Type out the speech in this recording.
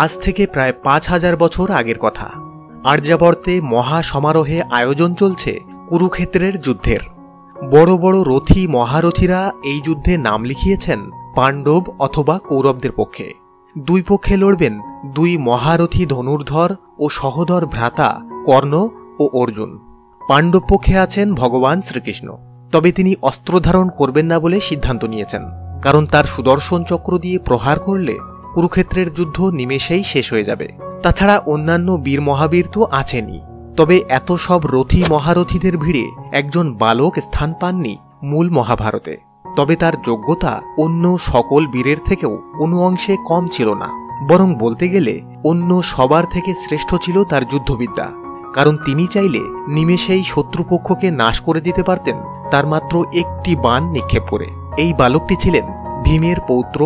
আজ থেকে প্রায় 5000 বছর আগের কথা। আর্যাবর্তে মহা সমারোহে আয়োজন চলছে কুরুক্ষেত্রের যুদ্ধের। বড় বড় রথী মহারথীরা এই যুদ্ধে নাম লিখিয়েছেন পাণ্ডব অথবা কৌরবদের পক্ষে। দুই পক্ষে লড়বেন দুই মহারথী ধনুর্ধর ও সহোদর ভ্রাতা কর্ণ ও অর্জুন। পাণ্ডব পক্ষে আছেন ভগবান শ্রীকৃষ্ণ। তবে তিনি অস্ত্র ধারণ করবেন না বলে সিদ্ধান্ত নিয়েছেন, কারণ তার সুদর্শন চক্র দিয়ে প্রহার করলে কুরুক্ষেত্রের যুদ্ধ নিমেষেই শেষ হয়ে যাবে। তাছাড়া অন্যান্য বীর মহাবীর তো আছেনই। তবে এত সব রথী মহারথীদের ভিড়ে একজন বালক স্থান পাননি মূল মহাভারতে। তবে তার যোগ্যতা অন্য সকল বীরের থেকেও কোনো অংশে কম ছিল না, বরং বলতে গেলে অন্য সবার থেকে শ্রেষ্ঠ ছিল তার যুদ্ধবিদ্যা। কারণ তিনি চাইলে নিমেষেই শত্রুপক্ষকে নাশ করে দিতে পারতেন তার মাত্র একটি বাণ নিক্ষেপ করে। এই বালকটি ছিলেন ভীমের পৌত্র